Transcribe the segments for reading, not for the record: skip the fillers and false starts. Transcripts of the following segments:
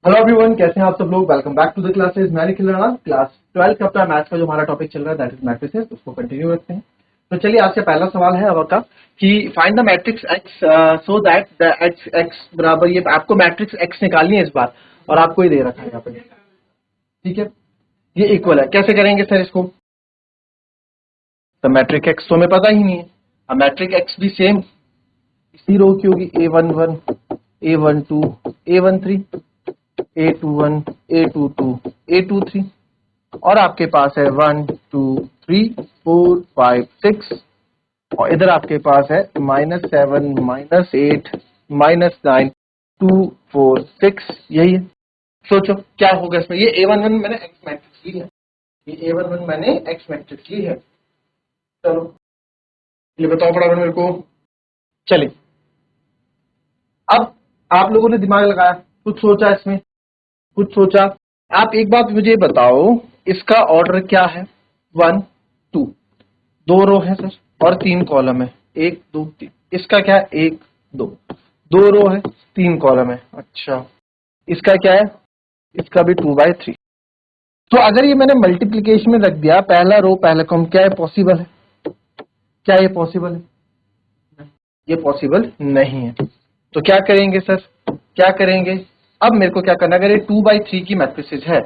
Hello everyone, कैसे हैं आप सब लोग। Welcome back to the classes. मैं निखिल राणा। क्लास 12 का अपना मैथ्स का जो हमारा टॉपिक चल रहा है दैट इज मैट्रिसेस, उसको कंटिन्यू रखते हैं। तो चलिए, आज से पहला सवाल है आपका कि find the matrix x so that the x x बराबर, ये आपको मैट्रिक्स एक्स निकालनी है इस बार, और आपको ही दे रखा है यहाँ पे। ठीक है, ये इक्वल है। कैसे करेंगे सर इसको? तो मैट्रिक एक्स तो हमें पता ही नहीं है। अब मैट्रिक एक्स भी सेम इसी रो की होगी, A11 A12 A13 A21 A22 A23, और आपके पास है 1 2 3 4 5 6, और इधर आपके पास है -7 -8 -9 2 4 6। यही है। सोचो क्या होगा इसमें। ये A11 मैंने एक्स मैट्रिक्स ली है, ये A11 मैंने एक्स मैट्रिक्स ली है। चलो ये बताओ फटाफट मेरे को। चलिए, अब आप लोगों ने दिमाग लगाया, कुछ सोचा इसमें, कुछ सोचा। आप एक बात मुझे बताओ, इसका ऑर्डर क्या है? 1 2, 2 रो है सर और 3 कॉलम है, 1 2 3। इसका क्या है? 1 2, 2 रो है 3 कॉलम है। अच्छा, इसका क्या है? इसका भी 2/3। तो अगर ये मैंने मल्टीप्लीकेशन में रख दिया, पहला रो पहला कॉलम, क्या है पॉसिबल है? क्या ये पॉसिबल है? ये पॉसिबल नहीं है। तो क्या करेंगे सर, क्या करेंगे? अब मेरे को क्या करना, अगर ये 2/3 की मैट्रिसेस है,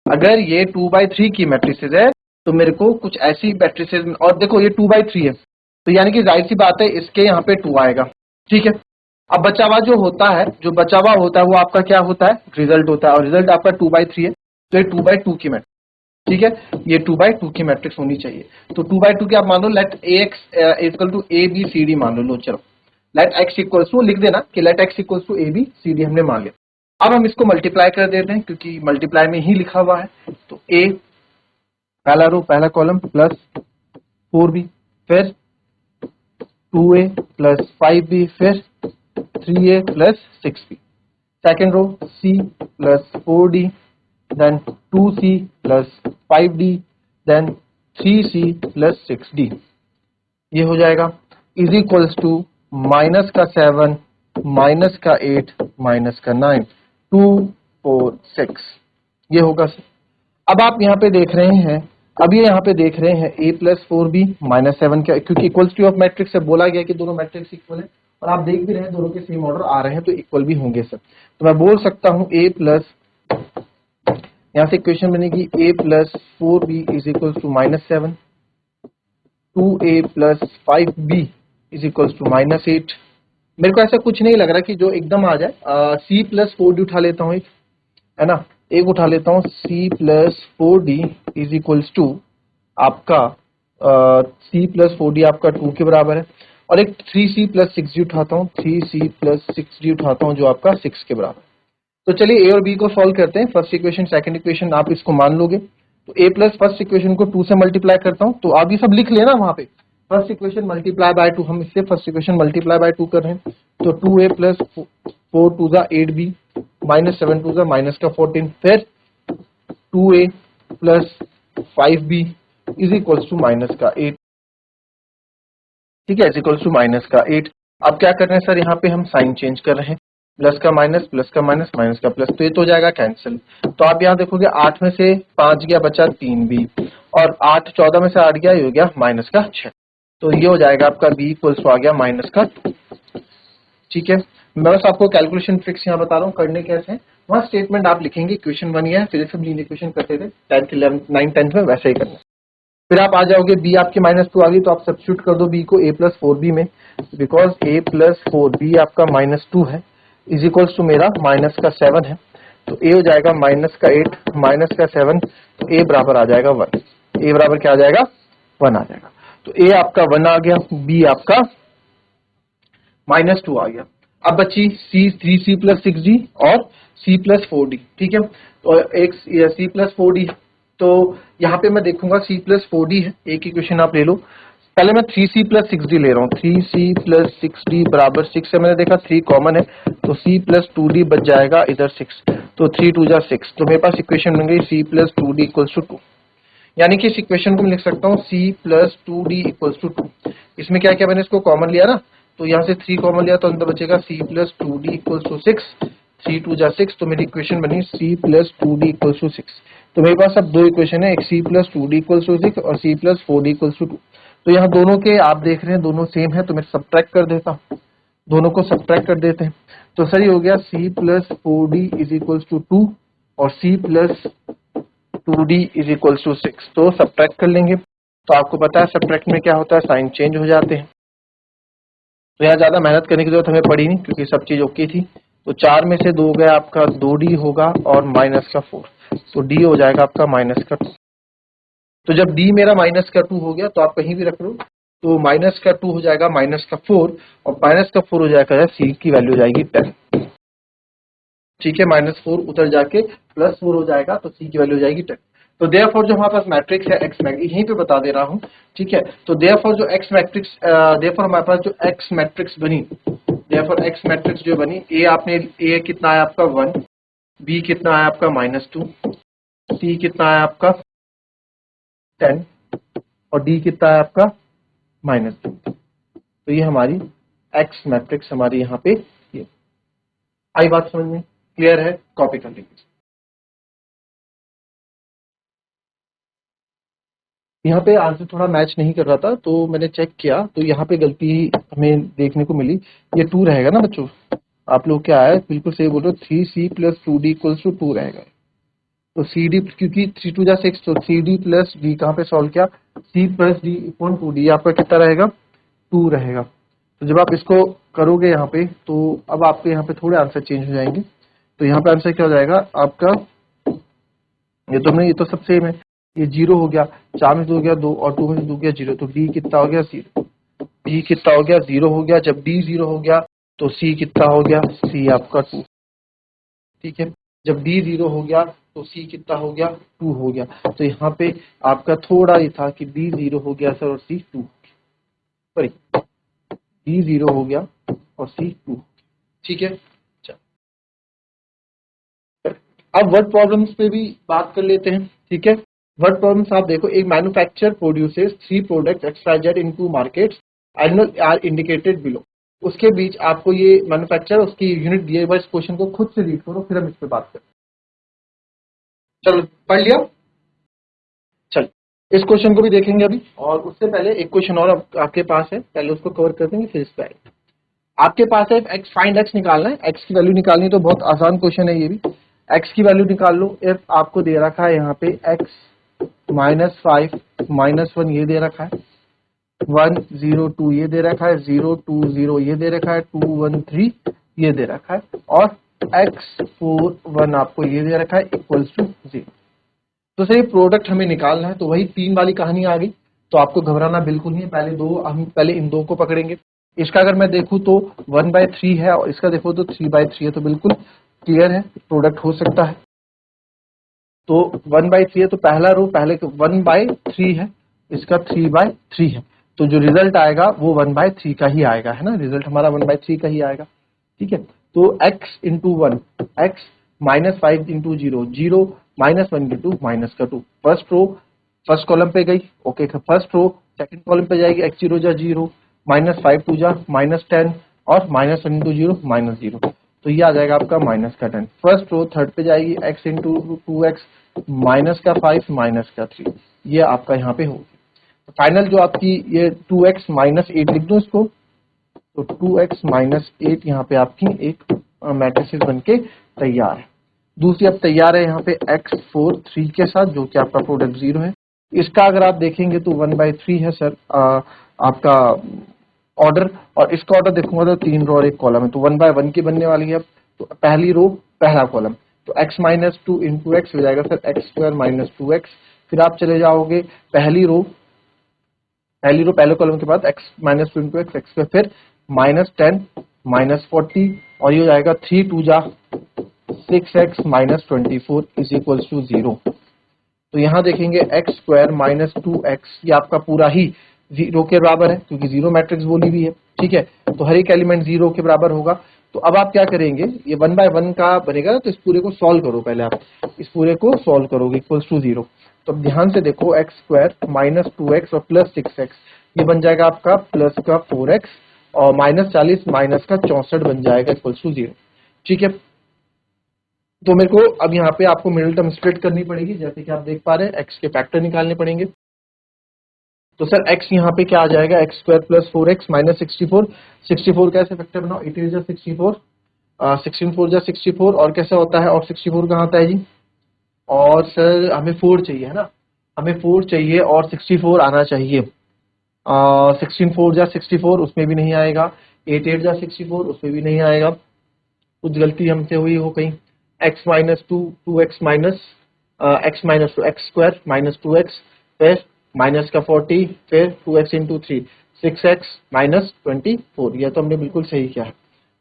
अगर ये 2/3 की मैट्रिसेस है, तो मेरे को कुछ ऐसी मैट्रिसेस, और देखो ये 2/3 है, तो यानी कि जाहिर सी बात है इसके यहाँ पे 2 आएगा। ठीक है, अब बचा हुआ जो होता है, जो बचा हुआ होता है वो आपका क्या होता है? रिजल्ट होता है, और रिजल्ट आपका 2/3 है, तो ये 2/2 की मैट्रिक्स। ठीक है, ये 2/2 की मैट्रिक्स होनी चाहिए। तो 2/2 की आप मान लो, let AX equal to ABCD मान लो। चलो, लेट x इक्वल टू, लिख देना कि let x equal to ABCD हमने मान लिया। अब हम इसको मल्टीप्लाई कर देते हैं, क्योंकि मल्टीप्लाई में ही लिखा हुआ है। तो A पहला रो पहला कॉलम प्लस 4B, फिर 2A प्लस 5B, फिर 3A plus 6B। Second row C plus 4D, then 2C plus 5D, then 3C plus 6D। ये हो जाएगा इज इक्वल्स टू माइनस का 7 माइनस का 8 माइनस का 9 2 4 6। ये होगा सर। अब आप यहाँ पे देख रहे हैं, अब ये यहाँ पे देख रहे हैं A प्लस 4B -7 का, क्योंकि इक्वल्स टू ऑफ मैट्रिक्स से बोला गया कि दोनों मैट्रिक्स इक्वल है, और आप देख भी रहे हैं दोनों के सेम ऑर्डर आ रहे हैं, तो इक्वल भी होंगे सर। तो मैं बोल सकता हूँ A प्लस, यहाँ से इक्वेशन बनेगी A plus 4B is equal to -7, 2A plus 5B is equals to -8। मेरे को ऐसा कुछ नहीं लग रहा कि जो एकदम आ जाए। C प्लस 4D उठा लेता हूँ, एक है ना, एक उठा लेता हूँ। C plus 4D is equals to आपका C प्लस 4D आपका 2 के बराबर है, और एक 3C प्लस 6D उठाता हूँ, 3C प्लस 6D उठाता हूँ जो आपका 6 के बराबर। तो चलिए A और B को सॉल्व करते हैं। फर्स्ट इक्वेशन सेकंड इक्वेशन आप इसको मान लोगे, तो A प्लस फर्स्ट इक्वेशन को 2 से मल्टीप्लाई करता हूं, तो आप ये सब लिख लेना वहां पे। फर्स्ट इक्वेशन मल्टीप्लाई बाय 2, हम इससे फर्स्ट इक्वेशन मल्टीप्लाई बाय 2 कर रहे हैं, तो 2A plus 4 to the 8B -7 to the minus का 14, फिर 2A plus 5B is equals to minus का 8। ठीक है, इज इक्वल्स टू माइनस का 8। अब क्या कर रहे हैं सर, यहाँ पे हम साइन चेंज कर रहे हैं, प्लस का माइनस प्लस का माइनस माइनस का प्लस, तो ये तो हो जाएगा कैंसिल। तो आप यहाँ देखोगे 8 में से 5 गया, बचा 3B, और 8 14 में से 8 गया, ये हो गया -6। तो ये हो जाएगा आपका B इक्वल्स टू आ गया -2। ठीक है, मैं बस आपको कैलकुलेशन ट्रिक्स यहाँ बता रहा हूँ करने कैसे हैं। वहाँ स्टेटमेंट आप लिखेंगे, इक्वेशन 1 या फिर सब लीनियर इक्वेशन करते थे 10th 11th 9th 10th में, वैसे ही करना। फिर आप आ जाओगे B आपकी -2 आ गई, तो आप सब्स्टिट्यूट कर दो B को A प्लस 4B में, बिकॉज A प्लस 4B आपका -2 है, इज इक्वल्स टू मेरा माइनस का 7 है, तो A हो जाएगा -8 माइनस का 7, तो A बराबर आ जाएगा 1। A बराबर क्या आ जाएगा? 1 आ जाएगा। तो A आपका 1 आ गया, B आपका -2 आ गया। अब बची C 3C प्लस 6D और C प्लस 4D। ठीक है, तो एक C प्लस 4D, तो यहाँ पे मैं देखूंगा C प्लस 4D है, एक इक्वेशन आप ले लो। पहले मैं 3C प्लस 6D ले रहा हूँ, 3C प्लस 6D बराबर 6 है, मैंने देखा 3 कॉमन है, तो C प्लस 2D बच जाएगा इधर 6, तो 3 2 जा 6, तो मेरे पास इक्वेशन बन गई C plus 2D equals to 2। यानी कि इस इक्वेशन को मैं लिख सकता हूँ C plus 2D equals to 2। इसमें क्या क्या मैंने इसको कॉमन लिया ना, तो यहाँ से 3 कॉमन लिया, तो अंदर बचेगा C plus 2D equals to 6, 3 2 जा 6, तो मेरी इक्वेशन बनी c plus 2d equals to 6। तो मेरे पास अब दो इक्वेशन है, एक c plus 2d equals to 6 और c plus 4d equals to 2। तो यहाँ दोनों के आप देख रहे हैं दोनों सेम है, तो मैं सब्ट्रैक्ट कर देता हूँ, दोनों को सब्ट्रैक्ट कर देते हैं। तो सर ये हो गया c plus 4d is equals to 2 और c plus 2d is equals to 6। तो सब्ट्रैक्ट कर लेंगे। तो आपको पता है सब्ट्रैक्ट में क्या होता है, साइन चेंज हो जाते हैं। तो यहाँ ज्यादा मेहनत करने की जरूरत हमें पड़ी नहीं क्योंकि सब चीज ओके थी। तो 4 में से 2 गया आपका 2d होगा और माइनस का 4, तो d हो जाएगा आपका माइनस का 2। तो जब d मेरा माइनस का 2 हो गया तो आप कहीं भी रख लो, तो माइनस का 2 हो जाएगा माइनस का 4 और माइनस का 4 हो जाएगा, c की वैल्यू हो जाएगी 10। ठीक है, -4 उधर जाके +4 हो जाएगा, तो c की वैल्यू हो जाएगी 10। तो देयरफॉर जो हमारे पास मैट्रिक्स है एक्स मैट्रिक्स, यहीं पे बता दे रहा हूं, ठीक है। तो देयरफॉर जो एक्स मैट्रिक्स, देयरफॉर हमारे पास जो एक्स मैट्रिक्स बनी, देयरफॉर एक्स मैट्रिक्स जो बनी, ए कितना है आपका 1, बी कितना है आपका -2, सी कितना है आपका 10 और डी कितना है आपका -2। तो ये हमारी एक्स मैट्रिक्स हमारी यहाँ पे ये आई बात समझ में क्लियर है, कॉपी कर लीजिए। यहाँ पे आंसर थोड़ा मैच नहीं कर रहा था तो मैंने चेक किया, तो यहाँ पे गलती हमें देखने को मिली। ये 2 रहेगा ना बच्चों, आप लोग क्या है बिल्कुल सही बोल रहे हो, 3c plus 2d equals to 2 रहेगा। तो सी डी, क्योंकि 3 2 जा 6, तो सी डी प्लस डी कहाँ पे सॉल्व किया, C plus D equal 2d, आपका कितना रहेगा 2 रहेगा। तो जब आप इसको करोगे यहाँ पे, तो अब आपके यहाँ पे थोड़े आंसर चेंज हो जाएंगे। तो यहाँ पे आंसर क्या हो जाएगा आपका, ये तो सब सेम है, ये 0 हो गया, 4 में से 2 हो गया 2 और 2 में से 2 गया 0, तो डी कितना हो गया 0, डी कितना हो गया 0 हो गया। जब डी 0 हो गया तो सी कितना हो गया, सी आपका 2। ठीक है, जब डी 0 हो गया तो सी कितना हो गया 2 हो गया। तो यहाँ पे आपका थोड़ा ये था कि डी 0 हो गया सर और सी 2, सॉरी डी 0 हो गया और सी 2। ठीक है, अब वर्ड प्रॉब्लम्स पे भी बात कर लेते हैं। ठीक है, वर्ड प्रॉब्लम्स आप देखो, एक manufacture produces 3 products XYZ in 2 markets annual are indicated below. उसके बीच आपको ये मैन्युफैक्चर उसकी यूनिट दिए हुए, इस क्वेश्चन को खुद से रीड करो फिर हम इस पे बात करें। चलो पढ़ लिया, चल इस क्वेश्चन को भी देखेंगे अभी, और उससे पहले एक क्वेश्चन और आपके पास है, पहले उसको कवर कर देंगे फिर इस पे आएंगे। आपके पास है एक्स, फाइंड एक्स निकालना है, एक्स की वैल्यू निकालनी है, तो बहुत आसान क्वेश्चन है ये भी। एक्स की वैल्यू निकाल लो। इफ आपको दे रखा है यहाँ पे एक्स -5 -1 ये दे रखा है, 1 0 2 ये दे रखा है, 0 2 0 ये दे रखा है, 2 1 3 ये दे रखा है, और x 4 1 आपको ये दे रखा है इक्वल्स टू 0। तो सर ये प्रोडक्ट हमें निकालना है, तो वही 3 वाली कहानी आ गई। तो आपको घबराना बिल्कुल नहीं है, हम पहले इन दो को पकड़ेंगे। इसका अगर मैं देखूं तो 1/3 है और इसका देखो तो 3/3 है, तो बिल्कुल क्लियर है प्रोडक्ट हो सकता है। तो 1/3 है, तो पहला रो पहले 1/3 है, इसका 3/3 है, तो जो रिजल्ट आएगा वो 1/3 का ही आएगा, है ना, रिजल्ट हमारा 1/3 का ही आएगा। ठीक है, तो x into 1, x -5 into 0, 0 -1 into -2। First row first column पे गई, okay, first row second column पे जाएगी, x 0 जा 0, -5 2 जा -10 और -1 इंटू 0 -0, तो ये आ जाएगा आपका -10। फर्स्ट रो थर्ड पे जाएगी, x इंटू 2x -5 -3, ये आपका यहाँ पे होगी। तो फाइनल जो आपकी ये 2x -8 लिख दो इसको, तो 2x -8 यहाँ पे आपकी एक मैट्रिसेस बनके तैयार है। दूसरी अब तैयार है यहाँ पे x 4 3 के साथ, जो कि आपका प्रोडक्ट 0 है। इसका अगर आप देखेंगे तो 1/3 है सर आपका ऑर्डर, और इसका ऑर्डर देखूंगा तो 3 रो और 1 कॉलम है, तो 1/1 की बनने वाली है। तो पहली रो पहला कॉलम, तो x -2 इंटू एक्स हो जाएगा सर x² -2x। फिर आप चले जाओगे पहली रो पहले कॉलम के बाद x -2 इंटू एक्स पे, फिर -10 -40 और ये हो जाएगा 3 2 जा 6x -24 इज इक्वल्स टू 0। तो यहाँ देखेंगे x² -2x, ये आपका पूरा ही 0 के बराबर है क्योंकि 0 मैट्रिक्स बोली हुई है। ठीक है, तो हर एक एलिमेंट 0 के बराबर होगा। तो अब आप क्या करेंगे, ये 1/1 का बनेगा, तो इस पूरे को सॉल्व करो, पहले आप इस पूरे को सॉल्व करोगे इक्वल्स टू 0। तो अब ध्यान से देखो, x² -2x और +6x, ये बन जाएगा आपका प्लस का 4x और -40 माइनस का 64 बन जाएगा इक्वल्स टू 0। ठीक है, तो मेरे को अब यहाँ पे आपको मिडिल टर्म स्प्लिट करनी पड़ेगी, जैसे कि आप देख पा रहे हैं एक्स के फैक्टर निकालने पड़ेंगे। तो सर एक्स यहाँ पे क्या आ जाएगा, x square plus 4x minus 64। 64 कैसे फैक्टर बनाओ, 8 जा 64, 16 4 जा 64, और कैसे होता है, और 64 कहाँ आता है जी, और सर हमें 4 चाहिए है ना, हमें 4 चाहिए और 64 आना चाहिए। 16 4 जा 64 उसमें भी नहीं आएगा, 8 8 जा 64 उसमें भी नहीं आएगा, कुछ गलती हमसे हुई हो कहीं। X minus two, two x minus x minus two x square minus 2x, फिर माइनस का 40, फिर 2x इंटू 3, 6x माइनस 24। यह तो हमने बिल्कुल सही किया है।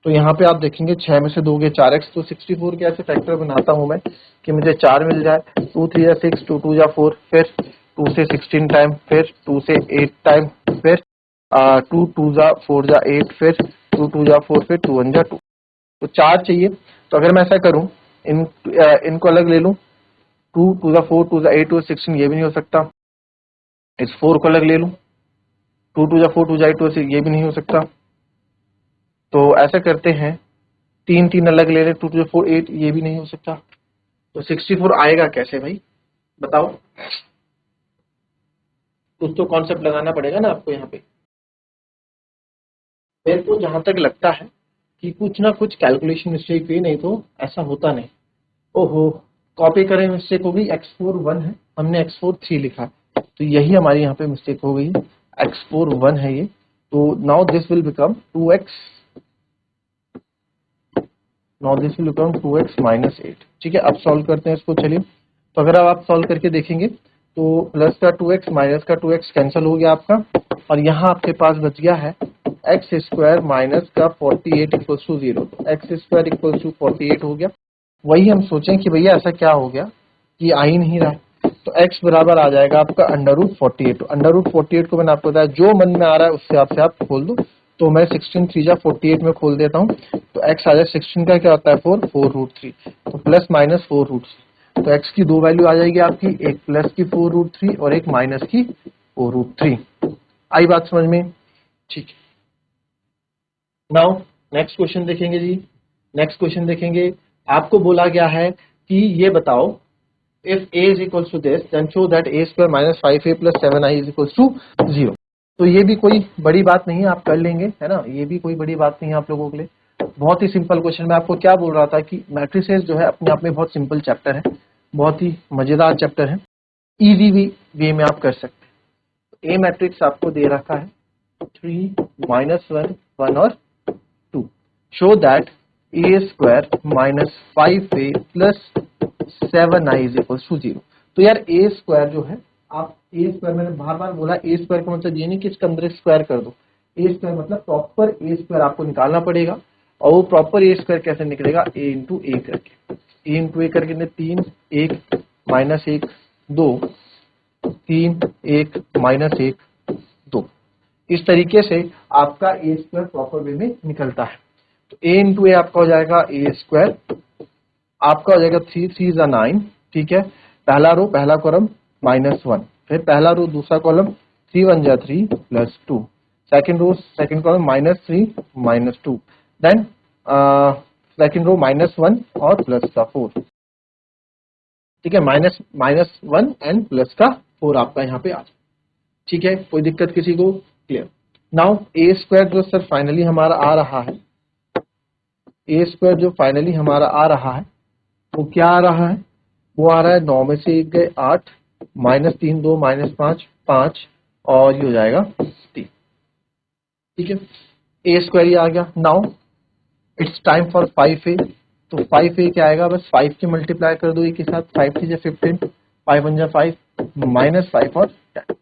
तो यहाँ पे आप देखेंगे 6 में से दोगे 4x, तो 64 के ऐसे फैक्टर बनाता हूँ मैं कि मुझे 4 मिल जाए, 2 3 या 6, 2 2 या 4, फिर 2 से 16 टाइम, फिर 2 से 8 टाइम, फिर 2 2 जा 4 जा 8, फिर 2 2 जा 4, फिर 2 1 जा 2। तो 4 चाहिए। तो अगर मैं ऐसा करूं, इनको अलग ले लूं, 2 2 जा 4, 2 जा 8, 2 16, ये भी नहीं हो सकता। इस 4 को अलग ले लूं, 2 2 जा 4, 2 जा 8, 2 ये भी नहीं हो सकता। तो ऐसा करते हैं, 3 3 अलग ले लें, 2 2 जा 4 8, ये भी नहीं हो सकता। तो 64 आएगा कैसे भाई, बताओ, कुछ तो कॉन्सेप्ट लगाना पड़ेगा ना आपको यहाँ पे। मेरे को जहां तक लगता है कि कुछ ना कुछ कैलकुलेशन मिस्टेक हुई, नहीं तो ऐसा होता नहीं। ओहो, कॉपी करें मिस्टेक हो गई, x4 1 है, हमने x4 3 लिखा, तो यही हमारी यहाँ पे मिस्टेक हो गई, x4 1 है ये। तो now this will become 2x, now this will become 2x minus 8। ठीक है, अब सॉल्व करते हैं इसको, चलिए। तो अगर अब आप सॉल्व करके देखेंगे तो प्लस का 2x माइनस का 2x कैंसिल हो गया आपका, और यहाँ आपके पास बच गया है एक्स स्क्वायर माइनस का 48 equals to 0। X square equals to 48 हो गया। वही हम सोचें कि भैया ऐसा क्या हो गया कि आ ही नहीं रहा है, तो x बराबर आ जाएगा आपका अंडर रूट 48। अंडर रूट 48 को मैंने आपको बताया, जो मन में आ रहा है उससे आपसे आप खोल दो। तो मैं 16 3 जा 48 में खोल देता हूँ, तो x आ जाए 16 का क्या होता है 4, 4 रूट 3, तो प्लस माइनस 4 रूट 3। तो x की दो वैल्यू आ जाएगी आपकी, एक प्लस की 4 रूट 3 और एक माइनस की 4 रूट 3। आई बात समझ में, ठीक है। नाउ नेक्स्ट क्वेश्चन देखेंगे जी, नेक्स्ट क्वेश्चन देखेंगे। आपको बोला गया है कि ये बताओ, if a is equals to this then show that a square minus 5a plus 7i is equals to 0। तो ये भी कोई बड़ी बात नहीं है, आप कर लेंगे है ना, ये भी कोई बड़ी बात नहीं है आप लोगों के लिए, बहुत ही सिंपल क्वेश्चन। मैं आपको क्या बोल रहा था कि मैट्रिसेस जो है अपने आप में बहुत सिंपल चैप्टर है, बहुत ही मजेदार चैप्टर है, इजी वे में आप कर सकते हैं। ए मैट्रिक्स आपको दे रखा है 3 माइनस 1 1 और 2, show that a square minus 5a plus 7i is equal to 0। तो यार ए स्क्वायर जो है, आप ए स्क्वायर, मैंने बार बार बोला ए स्क्वायर का मतलब ये नहीं कि इसके अंदर स्क्वायर कर दो, ए स्क्वायर मतलब प्रॉपर ए स्क्वायर आपको निकालना पड़ेगा। और वो प्रॉपर ए स्क्वायर कैसे निकलेगा, ए इंटू ए करके, ए इंटू ए करके 3 1 माइनस 1 2, 3 1 माइनस 1 2, इस तरीके से आपका ए स्क्वायर प्रॉपर वे में निकलता है। तो ए इंटू ए आपका हो जाएगा ए स्क्वायर, आपका हो जाएगा 3 3 जा 9। ठीक है, पहला रो पहला कॉलम माइनस 1, फिर पहला रो दूसरा कॉलम 3 1 जा 3 plus 2, second row second column minus 3 minus 2, then second row minus 1 और प्लस का 4। ठीक है, माइनस माइनस 1 एंड प्लस का 4 आपका यहाँ पे आ जाए। ठीक है, कोई दिक्कत किसी को, क्लियर। नाउ ए स्क्वायर जो सर फाइनली हमारा आ रहा है, ए स्क्वायर जो फाइनली हमारा आ रहा है वो क्या आ रहा है, वो आ रहा है 9 में से 1 गए 8, माइनस 3 2 माइनस 5 5, और ये हो जाएगा 3। ठीक है, ए स्क्वायर ही आ गया। Now it's time for 5a। तो 5a क्या आएगा, बस 5 के मल्टीप्लाई कर दो ए के साथ, 5 3 जा 15, 5 1 जा 5, माइनस 5 और 10,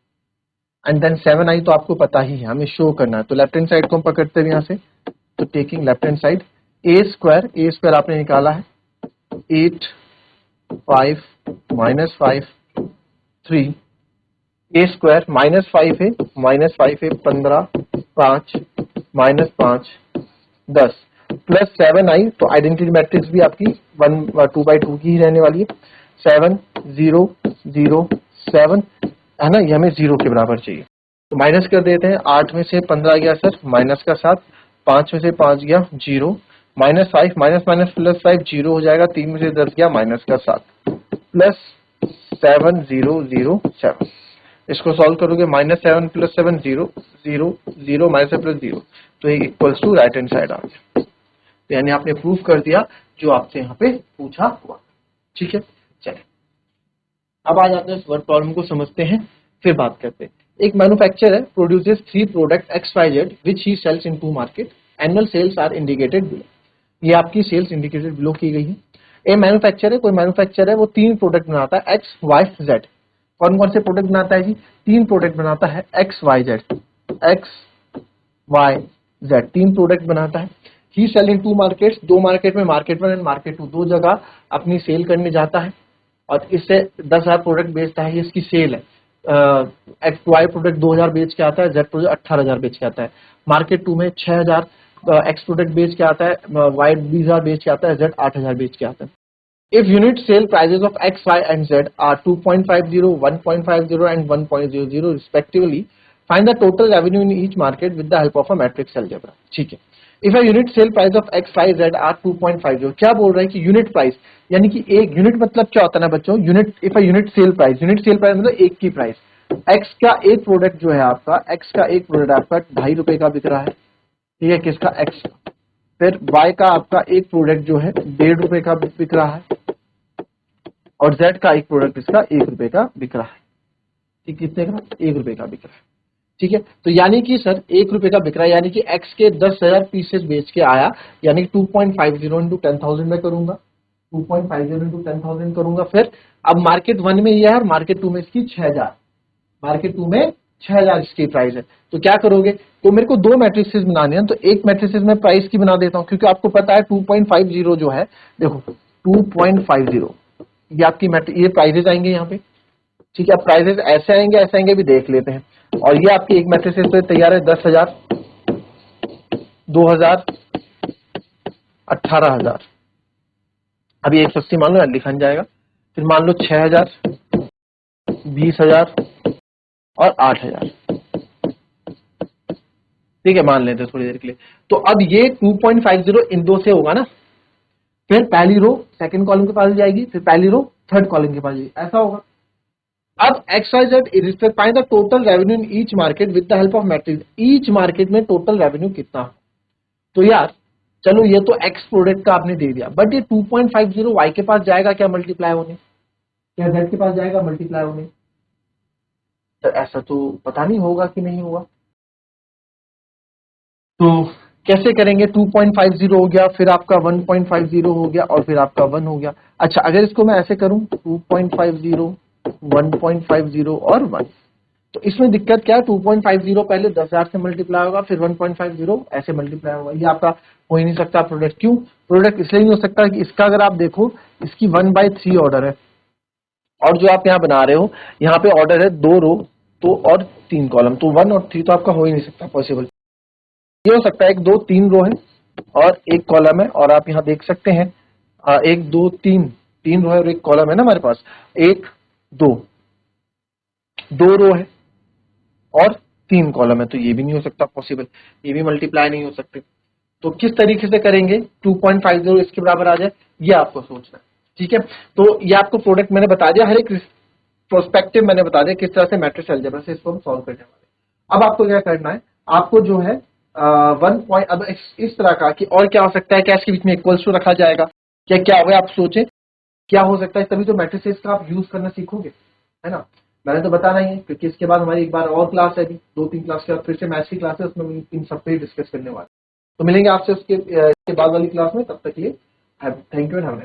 एंड देन 7i तो आपको पता ही है, हमें शो करना है। तो लेफ्ट हैंड साइड को हम पकड़ते हैं यहाँ से, तो टेकिंग लेफ्ट हैंड साइड, ए स्क्वायर आपने निकाला है 8 5 माइनस 5 3, ए स्क्वायर माइनस 5 है 15 5 माइनस 5 10 प्लस 7i। तो आइडेंटिटी मैट्रिक्स भी आपकी 1 2 बाई 2 की ही रहने वाली है, 7 0 0 7 है ना, ये हमें 0 के बराबर चाहिए। तो माइनस कर देते हैं, 8 में से 15 गया सर माइनस का 7, 5 में से 5 गया 0, -5 माइनस माइनस प्लस 5 जीरो हो जाएगा, 3 में से 10 गया माइनस का 7 प्लस 7007। इसको सॉल्व करोगे -7 प्लस 7 0 0 0 माइनस प्लस 0, तो ये equals to right hand side आ गया। तो यानी आपने प्रूफ कर दिया जो आपसे यहाँ पे पूछा हुआ। ठीक है, चलिए अब आ जाते हैं इस वर्ड प्रॉब्लम को समझते हैं, फिर बात करते हैं। एक मैन्युफैक्चरर है produces 3 product XYZ which he sells in two market, annual sales are indicated below. ये आपकी सेल्स इंडिकेटेड बिलो की गई है। ए मैन्युफैक्चरर है, कोई मैन्युफैक्चरर है, वो 3 प्रोडक्ट बनाता है XYZ। कौन कौन से प्रोडक्ट बनाता है जी? 3 प्रोडक्ट बनाता है XYZ, 3 प्रोडक्ट बनाता है। He sell in two markets, 2 market में, मार्केट 1 एंड मार्केट 2, 2 जगह अपनी सेल करने जाता है और इससे 10,000 प्रोडक्ट बेचता है, ये इसकी सेल है। वाई प्रोडक्ट 2,000 बेच के आता है, जेड प्रोडक्ट 18,000 बेच के आता है। मार्केट 2 में 6,000 एक्स प्रोडक्ट बेच के आता है, वाई 20,000 बेच के आता है, जेड 8,000 बेच के आता है। If unit sale prices of X, Y and Z are 2.50, 1.50 and 1.00 respectively, find the total revenue in each market with the help of a matrix algebra। ठीक है, if a unit sale price of X, Y, Z are 2.50, क्या बोल रहा है कि unit price, यानी कि एक यूनिट मतलब क्या होता है ना बच्चों, unit, if a unit sale price मतलब एक की प्राइस। X का एक प्रोडक्ट जो है आपका, X का एक प्रोडक्ट आपका 2.5 रुपए का बिक रहा है, ठीक है, किसका? X का। फिर Y का आपका एक प्रोडक्ट जो है 1.5 रुपए का बिक रहा है, और Z का एक प्रोडक्ट इसका 1 रुपए का बिक रहा है। ठीक, कितने का? 1 रुपए का बिक रहा है। ठीक है, तो यानी कि सर 1 रुपए का बिक रहा है, यानी कि X के 10,000 पीसेस बेच के आया, यानी कि 2.50 इंटू 10,000 में करूंगा, 2.50 इंटू 10,000 करूंगा। फिर अब मार्केट 1 में ये है और मार्केट 2 में इसकी 6,000, मार्केट 2 में 6,000 इसकी प्राइस है। तो क्या करोगे? तो मेरे को 2 मैट्रिसेस बनाने हैं, तो एक मैट्रिसेस में प्राइस की बना देता हूं, क्योंकि आपको पता है 2.50 जो है, देखो 2.50 ये आपकी ये प्राइजेस आएंगे यहाँ पे। ठीक है, अब प्राइजेस ऐसे आएंगे भी देख लेते हैं। और ये आपकी एक मैट्रिसेस पे तैयार है, 10,000, 2,000, 18,000। अभी 180 मान लो, लिखा नहीं जाएगा। फिर मान लो 6,000, 20,000 और 8,000। ठीक है, मान लेते हैं थोड़ी देर के लिए। तो अब ये 2.50 इन दो से होगा ना, फिर पहली रो सेकंड कॉलम के पास जाएगी, फिर पहली रो थर्ड कॉलम के पास जाएगी, ऐसा होगा। अब XYZ respect find the total revenue in each market with the help of matrix. Each market में टोटल रेवेन्यू कितना हो? तो यार चलो, ये तो X प्रोडक्ट का आपने दे दिया, बट ये 2.50 Y के पास जाएगा क्या मल्टीप्लाई होने? क्या Z के पास जाएगा मल्टीप्लाई होने? तो ऐसा तो पता नहीं होगा कि नहीं होगा। तो कैसे करेंगे? 2.50 हो गया, फिर आपका 1.50 हो गया, और फिर आपका 1 हो गया। अच्छा, अगर इसको मैं ऐसे करूं 2.50, 1.50 और 1, तो इसमें दिक्कत क्या है? 2.50 पहले 10,000 से मल्टीप्लाई होगा, फिर 1.50 ऐसे मल्टीप्लाई होगा। ये आपका हो ही नहीं सकता प्रोडक्ट। क्यों? प्रोडक्ट इसलिए नहीं हो सकता कि इसका अगर आप देखो, इसकी 1/3 ऑर्डर है, और जो आप यहाँ बना रहे हो, यहाँ पे ऑर्डर है 2 रो तो और 3 कॉलम, तो 1 और 3 तो आपका हो ही नहीं सकता पॉसिबल। ये हो सकता है 1 2 3 रो है और 1 कॉलम है, और आप यहाँ देख सकते हैं 1 2 3 3 रो है और 1 कॉलम है ना हमारे पास, 1 2 2 रो है और 3 कॉलम है, तो ये भी नहीं हो सकता पॉसिबल, ये भी मल्टीप्लाई नहीं हो सकते। तो किस तरीके से करेंगे 2.50 इसके बराबर आ जाए, ये आपको सोचना है। ठीक है, तो ये आपको प्रोडक्ट मैंने बता दिया, हर एक प्रोस्पेक्टिव मैंने बता दिया किस तरह से मैट्रिक्स अलजेब्रा से इसको हम सॉल्व करने वाले। अब आपको क्या करना है, आपको जो है 1 पॉइंट, अब इस तरह का कि और क्या हो सकता है, क्या इसके बीच में इक्वल्स टू रखा जाएगा, क्या क्या होगा, आप सोचें क्या हो सकता है, तभी तो मैट्रिसेस का आप यूज करना सीखोगे, है ना। मैंने तो बताना ही है, क्योंकि इसके बाद हमारी एक बार और क्लास है, अभी 2-3 क्लास के बाद फिर से मैथ्स की क्लास है, उसमें इन सब पे डिस्कस करने वाले। तो मिलेंगे आपसे उसके बाद वाली क्लास में, तब तक के लिए thank you and have a nice day.